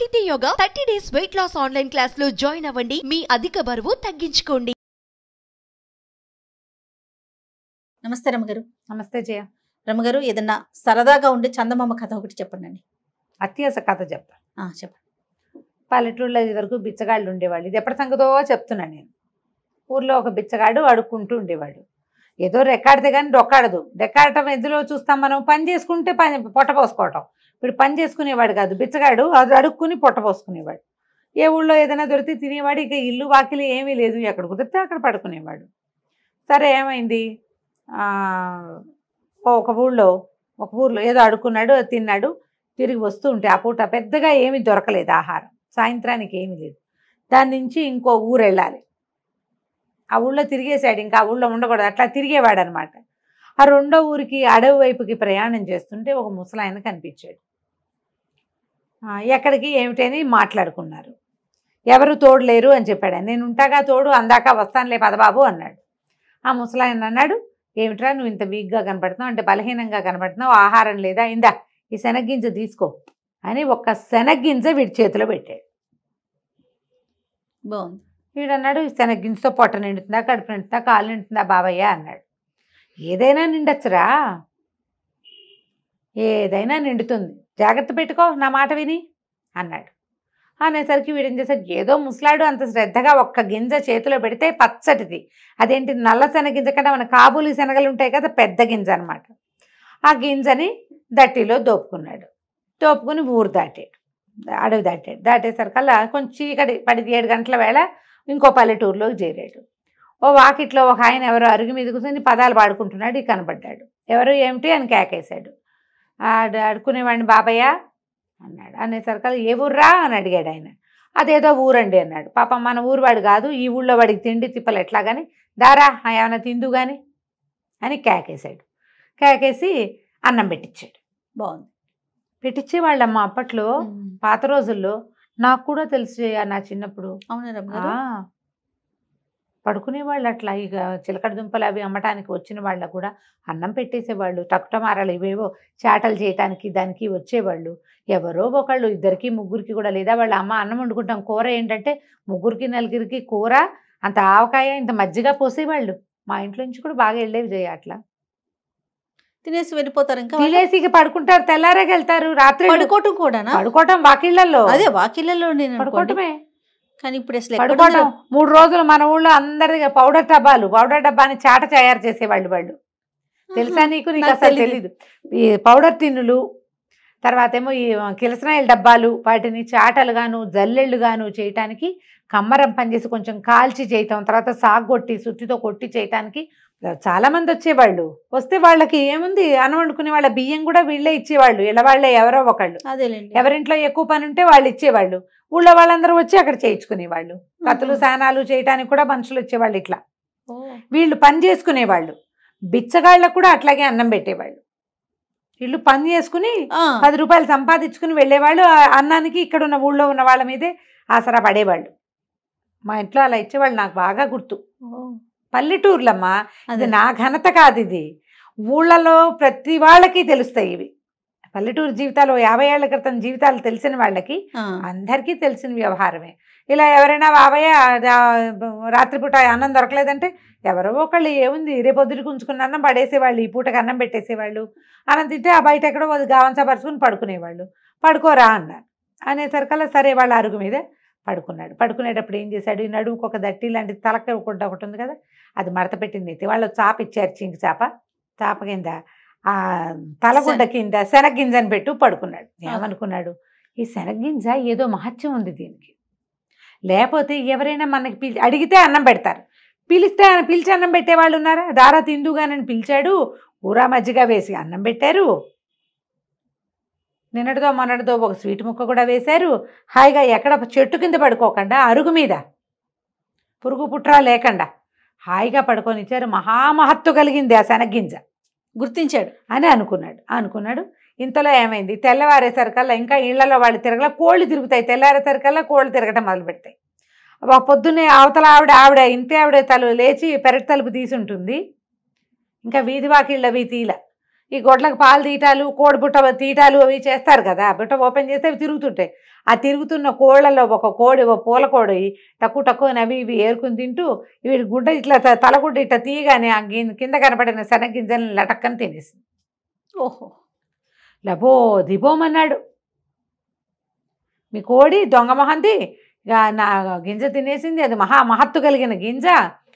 సాహితీ yoga 30 days weight loss online class లో join అవ్వండి. మీ అధిక బరువు తగ్గించుకోండి. నమస్తే రమగారు. నమస్తే జయ. రమగారు, ఏదన్నా సరదాగా ఉండే చందమామ కథ ఒకటి చెప్పండి. అత్యాస కథ చెప్తా. చెప్పండి. పల్లెటూరులో ఇది వరకు బిచ్చగాళ్ళు ఉండేవాళ్ళు. ఇది ఎప్పటి సంగతో చెప్తున్నాను నేను. ఊర్లో ఒక బిచ్చగాడు అడుక్కుంటూ ఉండేవాడు. ఏదో రెక్కాడితే కానీ డొక్కాడదు. రెక్కాడటం ఎందులో చూస్తాం మనం? పని చేసుకుంటే పొట్ట పోసుకోవటం. ఇప్పుడు పని చేసుకునేవాడు కాదు బిచ్చగాడు, అది అడుక్కుని పొట్ట పోసుకునేవాడు. ఏ ఊళ్ళో ఏదైనా దొరికితే తినేవాడు. ఇక ఇల్లు వాకిలి ఏమీ లేదు, ఎక్కడ కుదిరితే అక్కడ పడుకునేవాడు. సరే ఏమైంది, ఒక ఊళ్ళో ఏదో అడుక్కున్నాడు, తిన్నాడు. తిరిగి వస్తూ ఉంటే ఆ పూట పెద్దగా ఏమీ దొరకలేదు ఆహారం. సాయంత్రానికి ఏమీ లేదు. దాని నుంచి ఇంకో ఊరు వెళ్ళాలి. ఆ ఊళ్ళో తిరిగేశాడు, ఇంకా ఆ ఊళ్ళో ఉండకూడదు, అట్లా తిరిగేవాడు అనమాట. ఆ రెండో ఊరికి అడవి వైపుకి ప్రయాణం చేస్తుంటే ఒక ముసలాయన కనిపించాడు. ఎక్కడికి ఏమిటని మాట్లాడుకున్నారు. ఎవరు తోడులేరు అని చెప్పాడు. నేను ఉంటాగా తోడు, అందాక వస్తానులే పదబాబు అన్నాడు. ఆ ముసలాయన అన్నాడు, ఏమిట్రా నువ్వు ఇంత వీక్గా కనపడుతున్నావు, అంటే బలహీనంగా కనపడుతున్నావు, ఆహారం లేదా, ఇందా ఈ శనగ్గింజ తీసుకో అని ఒక్క శనగ్గింజ వీడి చేతిలో పెట్టాడు. బాగుంది. వీడన్నాడు, ఈ శనగ్గింజతో పొట్ట నిండుతుందా, కడుపు నిండుతుందా, కాలు నిండుతుందా బాబయ్య అన్నాడు. ఏదైనా నిండొచ్చురా, ఏదైనా నిండుతుంది, జాగ్రత్త పెట్టుకో నా మాట విని అన్నాడు. అనేసరికి వీడేం చేశాడు, ఏదో ముసలాడు అంత శ్రద్ధగా ఒక్క గింజ చేతిలో పెడితే పచ్చటిది, అదేంటి నల్ల శనగింజ కంటే మన కాబూలి శనగలు ఉంటాయి కదా, పెద్ద గింజ అనమాట. ఆ గింజని దట్టిలో దోపుకున్నాడు. దోపుకుని ఊరు దాటాడు, అడవి దాటాడు. దాటేసరికల్లా కొంచెం చీకటి పడి 7 గంటల వేళ ఇంకో పల్లెటూరులోకి చేరాడు. ఓ వాకిట్లో ఒక ఆయన ఎవరో అరుగు మీద కూర్చొని పదాలు పాడుకుంటున్నాడు. ఈ కనపడ్డాడు. ఎవరు ఏమిటి అని కేకేశాడు. అడుక్కునేవాడిని బాబయ్య అన్నాడు. అనేసరికల్లా ఏ ఊర్రా అని అడిగాడు ఆయన. అదేదో ఊరండి అన్నాడు. పాపం మన ఊరు వాడు కాదు, ఈ ఊళ్ళో వాడికి తిండి తిప్పలు ఎట్లా కానీ, దారా ఏమైనా తిందు కానీ అని కేకేశాడు. కేకేసి అన్నం పెట్టించాడు. బాగుంది. పెట్టించేవాళ్ళమ్మ అప్పట్లో, పాత రోజుల్లో. నాకు కూడా తెలుసు నా చిన్నప్పుడు. అవునా రమగారు? పడుకునేవాళ్ళు అట్లా. ఇక చిలకడ దుంపలు అవి అమ్మటానికి వచ్చిన వాళ్ళకు కూడా అన్నం పెట్టేసేవాళ్ళు. టకుటమారాలు ఇవేవో చాటలు చేయటానికి దానికి వచ్చేవాళ్ళు. ఎవరో ఒకళ్ళు, 2కి 3కి కూడా, లేదా వాళ్ళ అమ్మ అన్నం వండుకుంటాం, కూర ఏంటంటే 3కి 4కి కూర, అంత ఆవకాయ, ఇంత మజ్జిగ పోసేవాళ్ళు. మా ఇంట్లో నుంచి కూడా బాగా వెళ్ళేవి చేయ. అట్లా తినేసి వెళ్ళిపోతారు. ఇంకా తినేసి ఇక పడుకుంటారు, తెల్లారేకి వెళ్తారు. రాత్రి పడుకోవటం కూడా, పడుకోవటం వాకిళ్లలో. అదే వాకిళ్లలో నేను పడుకోవటమే. కానీ ఇప్పుడు అసలు పడుకోవటం 3 రోజులు మన ఊళ్ళో అందరిగా పౌడర్ డబ్బాని చాట తయారు చేసేవాళ్ళు వాళ్ళు. తెలుసా నీకు? నీకు అసలు తెలీదు. ఈ పౌడర్ టిన్నులు, తర్వాత ఏమో ఈ కిరసనాయిల డబ్బాలు, వాటిని చాటలుగాను జల్లెళ్ళుగాను చేయటానికి కమ్మరం పనిచేసి కొంచెం కాల్చి చేయటం, తర్వాత సాగొట్టి సుత్తితో కొట్టి చేయటానికి చాలా మంది వచ్చేవాళ్ళు. వస్తే వాళ్ళకి ఏముంది, అన్నం వండుకునే వాళ్ళ బియ్యం కూడా వీళ్ళే ఇచ్చేవాళ్ళు. ఇలా వాళ్ళే ఎవరో ఒకళ్ళు. అదేలేండి. ఎవరింట్లో ఎక్కువ పని ఉంటే వాళ్ళు ఇచ్చేవాళ్ళు. ఊళ్ళో వాళ్ళందరూ వచ్చి అక్కడ చేయించుకునేవాళ్ళు. కత్తులు సానాలు చేయటానికి కూడా మనుషులు వచ్చేవాళ్ళు. ఇట్లా వీళ్ళు పని చేసుకునేవాళ్ళు. బిచ్చగాళ్ళకు కూడా అట్లాగే అన్నం పెట్టేవాళ్ళు. వీళ్ళు పని చేసుకుని 10 రూపాయలు సంపాదించుకుని వెళ్ళేవాళ్ళు. అన్నానికి ఇక్కడ ఉన్న ఊళ్ళో ఉన్న వాళ్ళ మీదే ఆసరా పడేవాళ్ళు. మా ఇంట్లో అలా ఇచ్చేవాళ్ళు. నాకు బాగా గుర్తు. పల్లెటూర్లమ్మా, ఇది నా ఘనత కాదు, ఇది ఊళ్ళలో ప్రతి వాళ్ళకి తెలుస్తాయి ఇవి. పల్లెటూరు జీవితాలు 50 ఏళ్ల క్రితం జీవితాలు తెలిసిన వాళ్ళకి అందరికీ తెలిసిన వ్యవహారమే. ఇలా ఎవరైనా బాబయ్య రాత్రిపూట అన్నం దొరకలేదంటే ఎవరో ఒకళ్ళు ఏముంది రేపొద్దుటికి ఉంచుకున్న అన్నం పడేసేవాళ్ళు. ఈ పూటకి అన్నం పెట్టేసేవాళ్ళు. అన్నం తింటే ఆ బయట ఎక్కడో గావంచా పరుచుకుని పడుకునేవాళ్ళు. పడుకోరా అన్నారు. అనేసరికల్లా సరే వాళ్ళ అరుగు మీద పడుకున్నాడు. పడుకునేటప్పుడు ఏం చేశాడు, ఈ నడుముకు ఒక దట్టి లాంటి తలక ఒకటి ఉంది కదా, అది మడత పెట్టింది. వాళ్ళు చాప ఇచ్చారు, చింకి చాప కింద ఆ తలగుడ్డ కింద శనగ్గింజని పెట్టు పడుకున్నాడు. ఏమనుకున్నాడు, ఈ శనగ్గింజ ఏదో మహత్యం ఉంది దీనికి, లేకపోతే ఎవరైనా మనకి అడిగితే అన్నం పెడతారు, పిలిచి అన్నం పెట్టేవాళ్ళు ఉన్నారా? దారా తిందుగానని పిలిచాడు, ఊరా మజ్జిగ వేసి అన్నం పెట్టారు. నిన్నటితో మొన్నటితో ఒక స్వీట్ ముక్క కూడా వేశారు. హాయిగా ఎక్కడ చెట్టు కింద పడుకోకుండా అరుగు మీద పురుగు పుట్రా లేకుండా హాయిగా పడుకొనిచ్చారు. మహామహత్తు కలిగింది ఆ శనగ్గింజ. గుర్తించాడు అని అనుకున్నాడు. ఇంతలో ఏమైంది, తెల్లవారేసరికల్లా ఇంకా ఇళ్లలో వాళ్ళు తిరగల, కోళ్ళు తిరుగుతాయి. తెల్లారేసరికల్లా కోళ్ళు తిరగటం మొదలు పెడతాయి. పొద్దున్నే అవతల ఆవిడ ఇంటి ఆవిడ లేచి పెరటి తలుపు తీసి ఉంటుంది. ఇంకా వీధి వాకిళ్ళవి తీల. ఈ గొడ్లకు పాలు తీయటాలు కోడిబుట్ట తీయటాలు అవి చేస్తారు కదా, బుట్ట ఓపెన్ చేస్తే అవి తిరుగుతుంటాయి. ఆ తిరుగుతున్న కోళ్లలో ఒక కోడి, ఒక పూల కోడి తక్కువ తక్కువ అవి ఇవి ఏరుకుని తింటూ వీడి గుడ్డ ఇట్లా తలగుడ్డ ఇట్లా తీయగానే ఆ కింద కనపడిన శనగింజలను లటక్కని తినేసింది. ఓహో, లబో దిబోమన్నాడు, మీ కోడి దొంగ మహంతి నా గింజ తినేసింది, అది మహత్తు కలిగిన గింజ,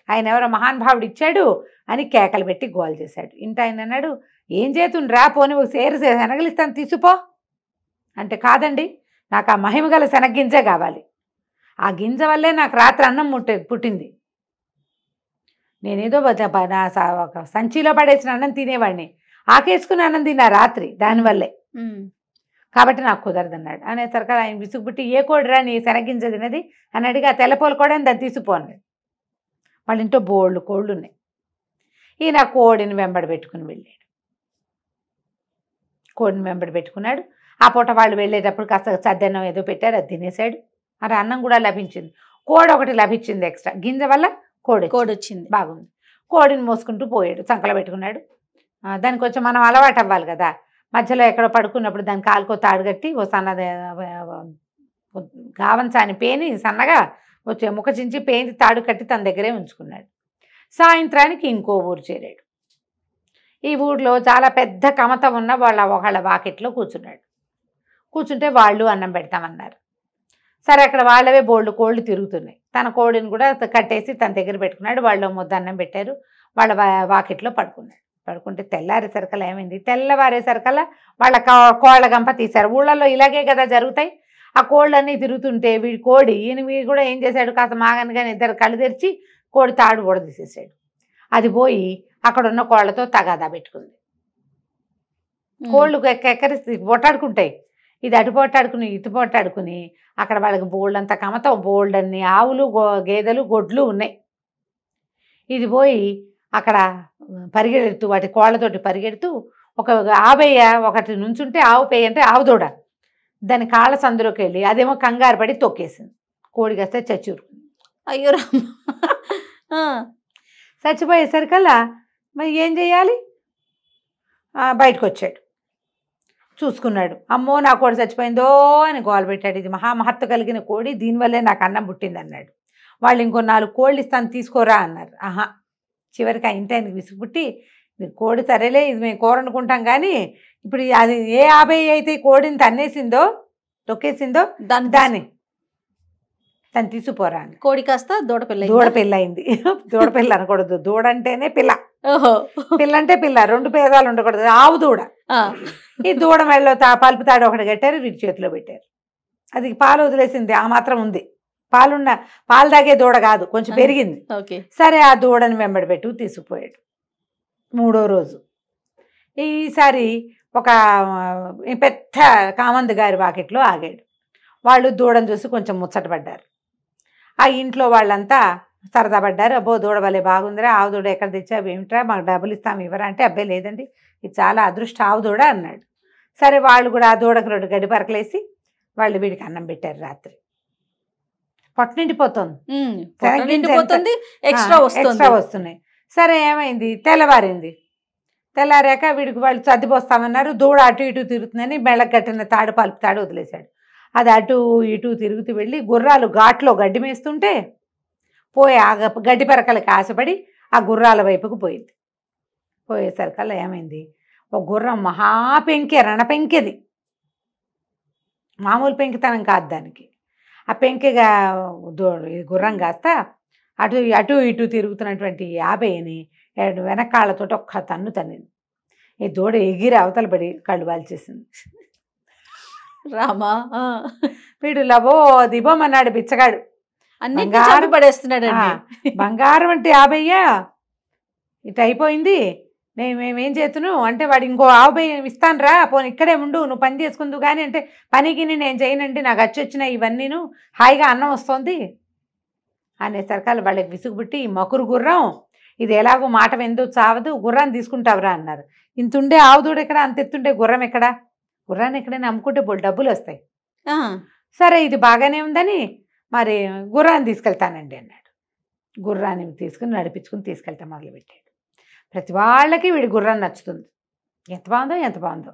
ఆయన ఎవరో మహానుభావుడు ఇచ్చాడు అని కేకలు పెట్టి గోల్ చేశాడు. ఇంట ఆయన అన్నాడు, ఏం చేతుండ్రా, పోని ఒక సేరు శనగలిస్తాను తీసుపో అంటే, కాదండి నాకు ఆ మహిమ గల శనగ్గింజే కావాలి, ఆ గింజ వల్లే నాకు రాత్రి అన్నం పుట్టింది, నేనేదో ఒక సంచిలో పడేసిన అన్నం తినేవాడిని, ఆకేసుకుని అన్నం తిన్నా రాత్రి దానివల్లే, కాబట్టి నాకు కుదరదన్నాడు. అనేసరికి ఆయన విసుగుపుట్టి, ఏ కోడిరా నీ శనగింజ తినది అని అడిగి, ఆ తెల్లపోలు కూడా దాన్ని తీసిపోన్నాడు. వాళ్ళ ఇంట్లో బోళ్ళు కోళ్ళు ఉన్నాయి. ఈయన కోడిని వెంబడి పెట్టుకుని వెళ్ళాడు. కోడిని వెంబడి పెట్టుకున్నాడు. ఆ పూట వాళ్ళు వెళ్ళేటప్పుడు కాస్త సద్దన్నం ఏదో పెట్టారు, అది తినేశాడు. మరి అన్నం కూడా లభించింది. కోడి ఒకటి లభించింది ఎక్స్ట్రా, గింజ వల్ల కోడి వచ్చింది, బాగుంది. కోడిని మోసుకుంటూ పోయాడు, చంకలో పెట్టుకున్నాడు. దానికి కొంచెం మనం అలవాటు అవ్వాలి కదా, మధ్యలో ఎక్కడో పడుకున్నప్పుడు దాని కాలుకో తాడు కట్టి ఓ సన్నది గావంచాని పేని సన్నగా వచ్చే ముఖ చించి పేని తాడు కట్టి తన దగ్గరే ఉంచుకున్నాడు. సాయంత్రానికి ఇంకో ఊరు చేరాడు. ఈ ఊర్లో చాలా పెద్ద కమత ఉన్న ఒకళ్ళ వాకిట్లో కూర్చున్నాడు. కూర్చుంటే వాళ్ళు అన్నం పెడతామన్నారు. సరే, అక్కడ వాళ్ళవే బోళ్ళు కోళ్ళు తిరుగుతున్నాయి. తన కోడిని కూడా కట్టేసి తన దగ్గర పెట్టుకున్నాడు. వాళ్ళు ముద్ద అన్నం పెట్టారు. వాళ్ళ వాకిట్లో పడుకున్నాడు. పడుకుంటే తెల్లారేసరికల్లా ఏమైంది, తెల్లవారేసరికల్లా వాళ్ళ కోళ్ళ గంప తీశారు. ఊళ్ళల్లో ఇలాగే కదా జరుగుతాయి. ఆ కోళ్ళన్నీ తిరుగుతుంటే వీడి కోడి వీడు కూడా ఏం చేశాడు, కాస్త మాగనగానే ఇద్దరు కళ్ళు తెరిచి కోడి తాడు కూడా తీసేసాడు. అది పోయి అక్కడ ఉన్న కోళ్ళతో తగాదా పెట్టుకుంది. కోళ్ళు ఎక్కరిసి పొట్టాడుకుంటాయి. ఇది అటు పొట్టాడుకుని ఇటు పొట్టాడుకుని అక్కడ వాళ్ళకి బోల్డంత కమతం, బోల్డన్ని ఆవులు గేదెలు గొడ్లు ఉన్నాయి. ఇది పోయి అక్కడ పరిగెడుతూ వాటి కోళ్ళతోటి పరిగెడుతూ ఒక ఆవయ్య ఒకటి నుంచుంటే, ఆవు పేయ అంటే ఆవు దూడ, దాని కాళ్ళ సందులోకి వెళ్ళి అదేమో కంగారు పడి తొక్కేసింది. కోడి కాస్తే చచ్చూరు. అయ్యో రామ. చచ్చిపోయేసరికల్లా మరి ఏం చేయాలి, బయటకు వచ్చాడు. చూసుకున్నాడు, అమ్మో నా కోడి చచ్చిపోయిందో అని గోల పెట్టాడు. ఇది మహామహత్వ కలిగిన కోడి, దీనివల్లే నాకు అన్నం పుట్టింది అన్నాడు. వాళ్ళు ఇంకో 4 కోళ్ళు ఇస్తాను తీసుకోరా అన్నారు. ఆహా, చివరికి ఆ ఇంటి ఆయనకి విసుగుపుట్టి, కోడి సరేలే ఇది మేము కూర అనుకుంటాం కానీ ఇప్పుడు అది ఏ 50 అయితే కోడిని తన్నేసిందో తొక్కేసిందో దాన్ని తను తీసుకుపోరా అని. కోడి కాస్త దూడపిల్ల అయింది. దూడపిల్ల అనకూడదు, దూడ అంటేనే పిల్ల. ఓహో, పిల్ల అంటే పిల్ల, 2 పేదాలు ఉండకూడదు, ఆవు దూడ. ఈ దూడ మెడలో పలుపు తాడు ఒకటి కట్టారు, వీటి చేతిలో పెట్టారు. అది పాలు వదిలేసింది, ఆ మాత్రం ఉంది. పాలు తాగే దూడ కాదు, కొంచెం పెరిగింది. సరే, ఆ దూడని వెంబడి పెట్టు తీసుకుపోయాడు. 3వ రోజు ఈసారి ఒక పెద్ద కామందు గారి వాకిట్లో ఆగాడు. వాళ్ళు దూడను చూసి కొంచెం ముచ్చటపడ్డారు. ఆ ఇంట్లో వాళ్ళంతా సరదా పడ్డారు. అబ్బో దూడ వల్లే బాగుందిరా, ఆవు దూడ ఎక్కడ తెచ్చావు ఏమిట్రా, మాకు డబ్బులు ఇస్తాము ఇవ్వరా అంటే, అబ్బాయి లేదండి ఇది చాలా అదృష్ట ఆవు దూడ అన్నాడు. సరే, వాళ్ళు కూడా ఆ దూడకు 2 గడ్డి పరకలేసి వాళ్ళు వీడికి అన్నం పెట్టారు. రాత్రి పొట్ట నిండిపోతుంది, ఎక్స్ట్రా వస్తున్నాయి. సరే, ఏమైంది, తెల్లవారింది. తెల్లారాక వీడికి వాళ్ళు సర్దిపోస్తామన్నారు. దూడ అటు ఇటు తిరుగుతుందని మెళ్ళకు కట్టిన తాడు పలుపు తాడు వదిలేశాడు. అది అటు ఇటు తిరుగుతూ వెళ్ళి గుర్రాలు ఘాట్లో గడ్డి మేస్తుంటే పోయి ఆ గడ్డి పరకలకి ఆశపడి ఆ గుర్రాల వైపుకు పోయింది. పోయేసరికల్లా ఏమైంది, ఒక గుర్రం మహాపెంకె, రణపెంకెది, మామూలు పెంకితనం కాదు దానికి. ఆ పెంకెగా గుర్రం కాస్త అటు అటు ఇటు తిరుగుతున్నటువంటి 50ని వెనకాళ్ళతో ఒక్క తన్ను తన్నింది. ఈ దూడ ఎగిరి అవతల పడి కళ్ళు వాల్చేసింది. రామా, వీడు లబో దిబోమన్నాడు బిచ్చగాడు, అన్ని పడేస్తున్నాడు. బంగారం అంటే 50 ఇటు అయిపోయింది, మేమేం చేస్తున్నావు అంటే, వాడు ఇంకో 50 ఇస్తాను రా, పోనీ ఇక్కడే ఉండు, నువ్వు పని చేసుకుందు కానీ అంటే, పనికి నేను చేయనండి, నాకు వచ్చినాయి ఇవన్నీను, హాయిగా అన్నం వస్తుంది అనేసరికల్ వాళ్ళకి విసుగుబుట్టి, ఈ మకురు గుర్రం ఇది ఎలాగో మాట ఎందుకు చావదు, గుర్రాన్ని తీసుకుంటావురా అన్నారు. ఇంతుండే ఆవుదూడు ఎక్కడ, అంత ఎత్తుండే గుర్రం ఎక్కడ, గుర్రాన్ని ఎక్కడైనా అమ్ముకుంటే డబ్బులు వస్తాయి. సరే, ఇది బాగానే ఉందని మరి గుర్రాన్ని తీసుకెళ్తానండి అన్నాడు. గుర్రాన్ని తీసుకుని నడిపించుకుని తీసుకెళ్తా మొదలుపెట్టాడు. ప్రతి వాళ్ళకి వీడి గుర్రం నచ్చుతుంది. ఎంత బాగుందో ఎంత బాగుందో.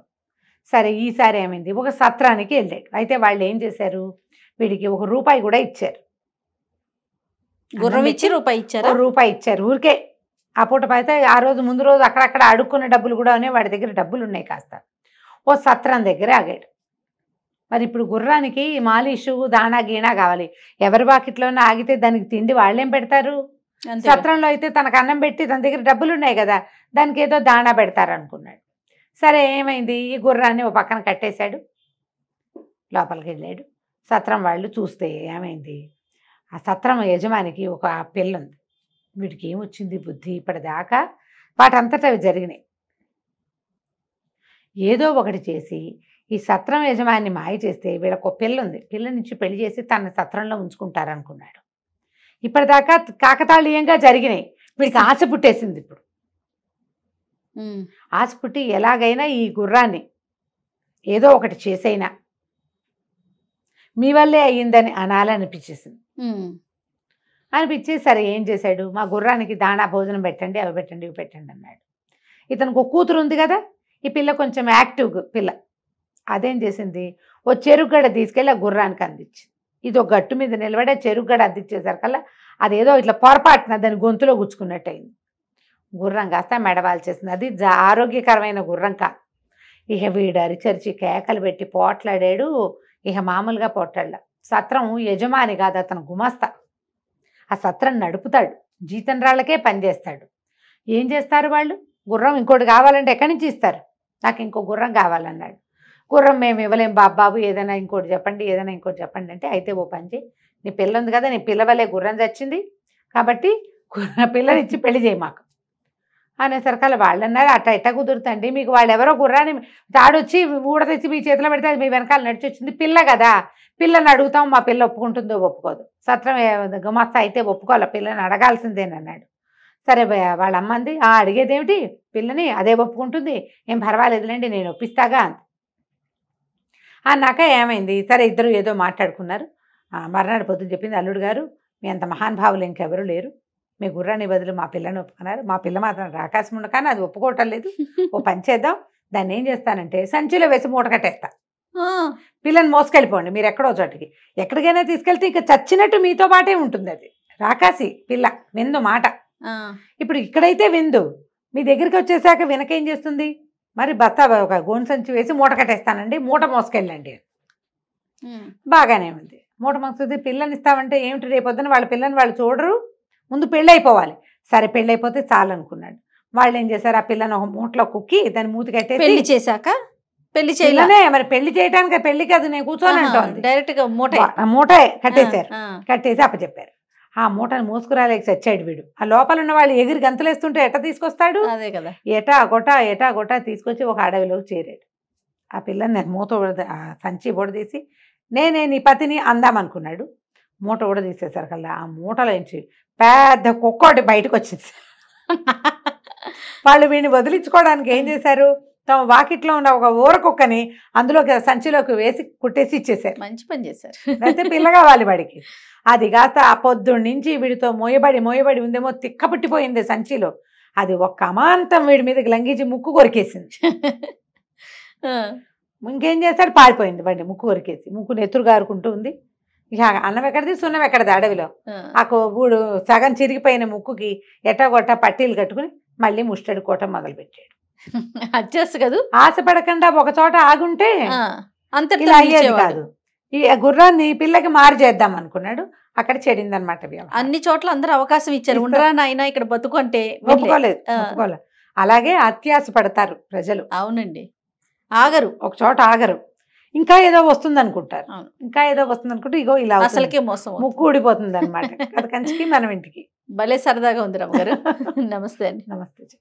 సరే ఈసారి ఏమైంది, ఒక సత్రానికి వెళ్ళాడు. అయితే వాళ్ళు ఏం చేశారు, వీడికి ₹1 కూడా ఇచ్చారు. గుర్రం ఇచ్చి రూపాయి ఇచ్చారా? ₹1 ఇచ్చారు ఊరికే. ఆ పూట అయితే ఆ రోజు ముందు రోజు అక్కడక్కడ అడుక్కున్న డబ్బులు కూడా ఉన్నాయి, వాడి దగ్గర డబ్బులు ఉన్నాయి కాస్త. ఓ సత్రం దగ్గర ఆగాడు. మరి ఇప్పుడు గుర్రానికి మాలిషు దాణా గీణా కావాలి. ఎవరి వాకిట్లోనే ఆగితే దానికి తిండి వాళ్ళేం పెడతారు? సత్రంలో అయితే తనకు అన్నం పెట్టి తన దగ్గర డబ్బులు ఉన్నాయి కదా, దానికి ఏదో దాణా పెడతారు అనుకున్నాడు. సరే ఏమైంది, ఈ గుర్రాన్ని ఓ పక్కన కట్టేశాడు, లోపలికి వెళ్ళాడు. సత్రం వాళ్ళు చూస్తే ఏమైంది, ఆ సత్రం యజమానికి ఒక పిల్ల ఉంది. వీడికి ఏమొచ్చింది బుద్ధి, ఇప్పటిదాకా వాటంతటా అవి జరిగినాయి. ఏదో ఒకటి చేసి ఈ సత్రం యజమాని మాయ చేస్తే వీళ్ళకు ఒక పిల్ల ఉంది, పిల్ల నుంచి పెళ్లి చేసి తన సత్రంలో ఉంచుకుంటారనుకున్నాడు. ఇప్పటిదాకా కాకతాళీయంగా జరిగినాయి. వీడికి ఆశ పుట్టేసింది. ఇప్పుడు ఆశ పుట్టి ఎలాగైనా ఈ గుర్రాన్ని ఏదో ఒకటి చేసైనా మీ వల్లే అయ్యిందని అనాలనిపించేసింది. అనిపించి సరే ఏం చేశాడు, మా గుర్రానికి దాణా భోజనం పెట్టండి, అవి పెట్టండి, ఇవి పెట్టండి అన్నాడు. ఇతనికి ఒక కూతురు ఉంది కదా, ఈ పిల్ల కొంచెం యాక్టివ్ పిల్ల. అదేం చేసింది, ఓ చెరుగడ తీసుకెళ్ళి ఆ గుర్రానికి అందించి, ఇది ఒక గట్టు మీద నిలబడే చెరుగడ అందించేసరికల్లా అదేదో ఇట్లా పొరపాటున దాని గొంతులో గుచ్చుకున్నట్టు అయింది. గుర్రం కాస్త మెడవాల్చేసింది. అది ఆరోగ్యకరమైన గుర్రం కాదు. ఇక వీడు అరిచరిచి కేకలు పెట్టి పోట్లాడాడు. ఇక మామూలుగా పోట్లాడ. సత్రం యజమాని కాదు, అతను గుమాస్తా. ఆ సత్రం నడుపుతాడు, జీతం రాళ్ళకే పనిచేస్తాడు. ఏం చేస్తారు వాళ్ళు, గుర్రం ఇంకోటి కావాలంటే ఎక్కడి నుంచి ఇస్తారు, నాకు ఇంకో గుర్రం కావాలన్నాడు. గుర్రం మేము ఇవ్వలేం బాబు, ఏదైనా ఇంకోటి చెప్పండి, ఏదైనా ఇంకోటి చెప్పండి అంటే, అయితే ఓ పని చేయి, నీ పిల్ల ఉంది కదా, నీ పిల్ల వల్లే గుర్రం చచ్చింది కాబట్టి పిల్లనిచ్చి పెళ్లి చేయి మాకు అనేసరికల్లా వాళ్ళు అన్నారు, అట్లా ఎట్ట కుదురుతండి, మీకు వాళ్ళు ఎవరో గుర్రాన్ని తాడొచ్చి ఊడ తెచ్చి మీ చేతిలో పెడితే అది మీ వెనకాల నడిచి వచ్చింది, పిల్ల కదా, పిల్లని అడుగుతాం, మా పిల్ల ఒప్పుకుంటుందో ఒప్పుకోదు, సత్రం గుమాస్తా అయితే ఒప్పుకోవాలి, పిల్లని అడగాల్సిందేనన్నాడు. సరే వాళ్ళ అమ్మంది, అడిగేదేమిటి పిల్లని, అదే ఒప్పుకుంటుంది, ఏం పర్వాలేదులేండి నేను ఒప్పిస్తాగా అంది. అన్నాక ఏమైంది, సరే ఇద్దరు ఏదో మాట్లాడుకున్నారు. మర్నాడు పొద్దున చెప్పింది, అల్లుడు గారు మీ అంత మహానుభావులు ఇంకెవరూ లేరు, మీ గుర్రాన్ని బదులు మా పిల్లని ఒప్పుకున్నారు, మా పిల్ల మాత్రం రాకాశం ఉండ కానీ అది ఒప్పుకోవటం లేదు, ఓ పని చేద్దాం, దాన్ని ఏం చేస్తానంటే సంచిలో వేసి మూట కట్టేస్తా, పిల్లని మోసుకెళ్ళిపోండి మీరు ఎక్కడో చోటికి, ఎక్కడికైనా తీసుకెళ్తే ఇక చచ్చినట్టు మీతో పాటే ఉంటుంది, అది రాకాసి పిల్ల విందు మాట. ఇప్పుడు ఇక్కడైతే విందు, మీ దగ్గరికి వచ్చేసాక వినకేం చేస్తుంది, మరి బస్తా ఒక గోను సంచి వేసి మూట కట్టేస్తానండి, మూట మోసుకెళ్ళండి. బాగానే ఉంది, మూట మోసుకుంది. పిల్లని ఇస్తామంటే ఏమిటి, రేపొద్దున వాళ్ళ పిల్లని వాళ్ళు చూడరు, ముందు పెళ్ళి అయిపోవాలి. సరే పెళ్ళి అయిపోతే చాలు అనుకున్నాడు. వాళ్ళు ఏం చేశారు, ఆ పిల్లని ఒక మూటలో కుక్కి దాన్ని మూతి కట్టేసి, పెళ్లి చేశాక పెళ్లి చేయలే మరి పెళ్లి చేయడానికి పెళ్లికి అది నేను కూర్చొని అంటోంది, డైరెక్ట్ గా మూట కట్టేశారు. కట్టేసి అప్పచెప్పారు. ఆ మూటను మోసుకురాలేక చచ్చాడు వీడు. ఆ లోపల ఉన్న వాళ్ళు ఎగిరి గంతులేస్తుంటే ఎట్ట తీసుకొస్తాడు, అదే కదా, ఎటా గొటా తీసుకొచ్చి ఒక అడవిలోకి చేరాడు. ఆ పిల్లని నేను మూట సంచి ఊడదీసి నేనే నీ పతిని అందామనుకున్నాడు. మూట ఊడదీసేసరికల్లా ఆ మూటలోంచి పెద్ద కుక్కోటి బయటకు వచ్చింది. వాళ్ళు వీడిని వదిలించుకోవడానికి ఏం చేశారు, తమ వాకిట్లో ఉన్న ఒక ఊర కుక్కని అందులోకి సంచిలోకి వేసి కుట్టేసి ఇచ్చేసారు. మంచి పని చేశారు. అయితే పిల్ల కావాలి వాడికి. అది కాస్త ఆ పొద్దున్న నుంచి వీడితో మోయబడి ఉందేమో, తిక్క పుట్టిపోయింది సంచిలో. అది ఒక్క అమాంతం వీడి మీదకి లంఘించి ముక్కు కొరికేసింది. ఇంకేం చేస్తాడు, పారిపోయింది బండి, ముక్కు కొరికేసి. ముక్కు నెత్తురు గారుకుంటూ ఉంది. ఇక అన్నం ఎక్కడిది సున్నం ఎక్కడిది అడవిలో. ఆ కొవ్వుడు సగం చిరిగిపోయిన ముక్కుకి ఎట్టగొట్ట పట్టీలు కట్టుకుని మళ్ళీ ముష్టడుకోవటం మొదలుపెట్టాడు. అడ్జస్ట్ కదా, ఆశపడకుండా ఒక చోట ఆగుంటే అంత ఇలా అయ్యేది కాదు. ఈ గుర్రాన్ని పిల్లకి మారి చేద్దాం అనుకున్నాడు, అక్కడ చెడిందనమాట. అన్ని చోట్ల అందరూ అవకాశం ఇచ్చారు, ఉండరా నాయన ఇక్కడ బతుకు అంటే ఒప్పుకోలేదు. అలాగే అత్యాశ పడతారు ప్రజలు. అవునండి, ఆగరు, ఒక చోట ఆగరు, ఇంకా ఏదో వస్తుంది అనుకుంటారు, ఇంకా ఏదో వస్తుంది అనుకుంటే ఇగో ఇలా అసలుకే మోసం, ముక్కు ఊడిపోతుంది అనమాట. అది కంచికి మనం ఇంటికి. భలే సరదాగా ఉంది రమ్మగారు. నమస్తే అండి. నమస్తే.